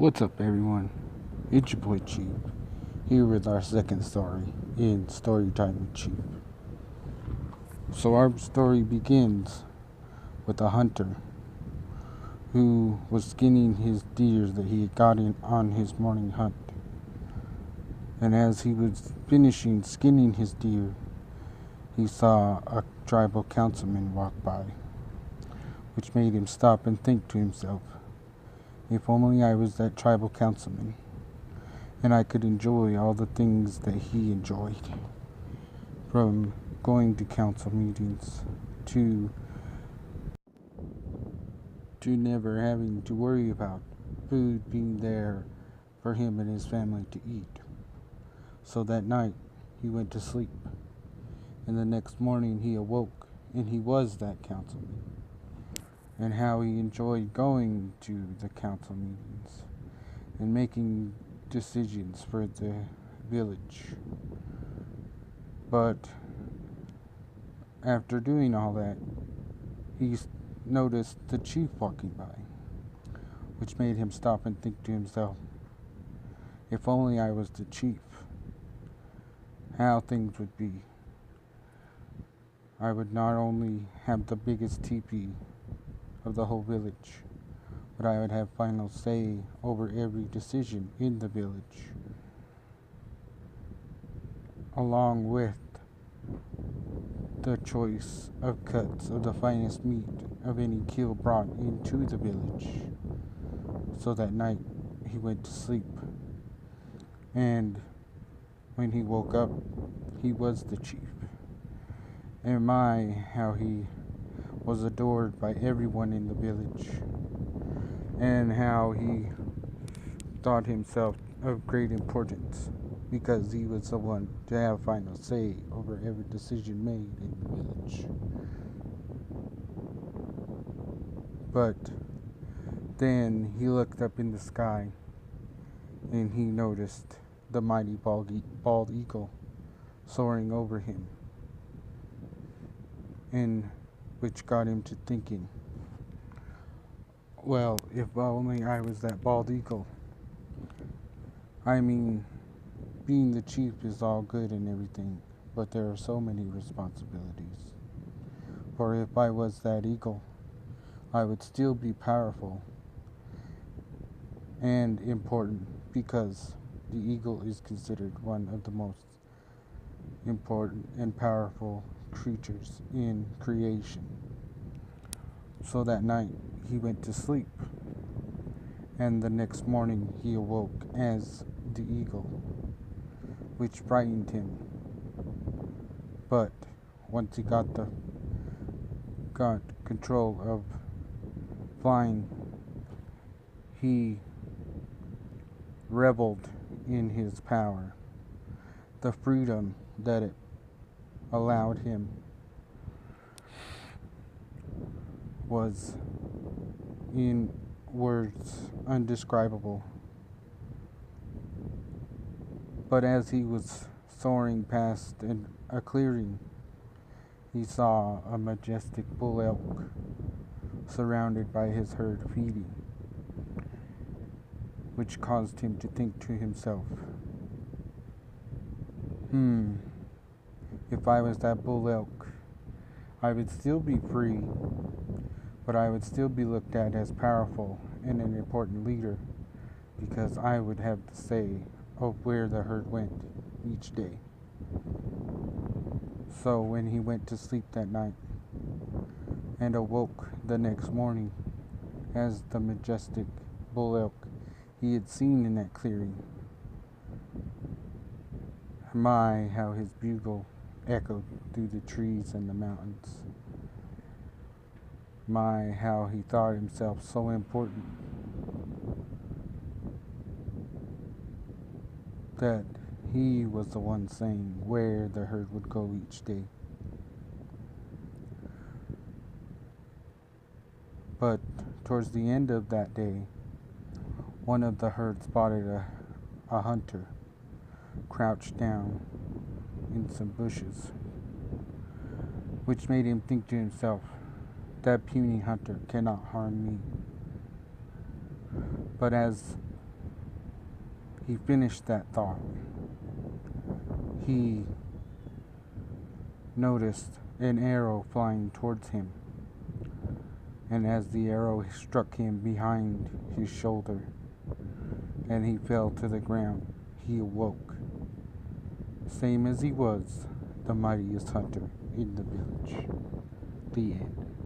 What's up, everyone? It's your boy Chief, here with our second story in Storytime with Chief. So, our story begins with a hunter who was skinning his deer that he had gotten on his morning hunt. And as he was finishing skinning his deer, he saw a tribal councilman walk by, which made him stop and think to himself, if only I was that tribal councilman, and I could enjoy all the things that he enjoyed, from going to council meetings to never having to worry about food being there for him and his family to eat. So that night he went to sleep, and the next morning he awoke, and he was that councilman, and how he enjoyed going to the council meetings and making decisions for the village. But after doing all that, he noticed the chief walking by, which made him stop and think to himself, if only I was the chief, how things would be. I would not only have the biggest teepee of the whole village, but I would have final say over every decision in the village, along with the choice of cuts of the finest meat of any kill brought into the village. So that night he went to sleep, and when he woke up, he was the chief. And my, how he was adored by everyone in the village, and how he thought himself of great importance because he was the one to have final say over every decision made in the village. But then he looked up in the sky, and he noticed the mighty bald eagle soaring over him, and which got him to thinking, well, if only I was that bald eagle. I mean, being the chief is all good and everything, but there are so many responsibilities. For if I was that eagle, I would still be powerful and important, because the eagle is considered one of the most important and powerful creatures in creation. So that night he went to sleep, and the next morning he awoke as the eagle, which frightened him. But once he got control of flying, he reveled in his power, the freedom that it allowed him was in words undescribable. But as he was soaring past a clearing, he saw a majestic bull elk surrounded by his herd feeding, which caused him to think to himself, if I was that bull elk, I would still be free, but I would still be looked at as powerful and an important leader, because I would have the say of where the herd went each day. So when he went to sleep that night and awoke the next morning as the majestic bull elk he had seen in that clearing, my, how his bugle echoed through the trees and the mountains. My, how he thought himself so important that he was the one saying where the herd would go each day. But towards the end of that day, one of the herd spotted a hunter crouched down in some bushes, which made him think to himself, that puny hunter cannot harm me. But as he finished that thought, he noticed an arrow flying towards him, and as the arrow struck him behind his shoulder and he fell to the ground, he awoke, same as he was, the mightiest hunter in the village. The end.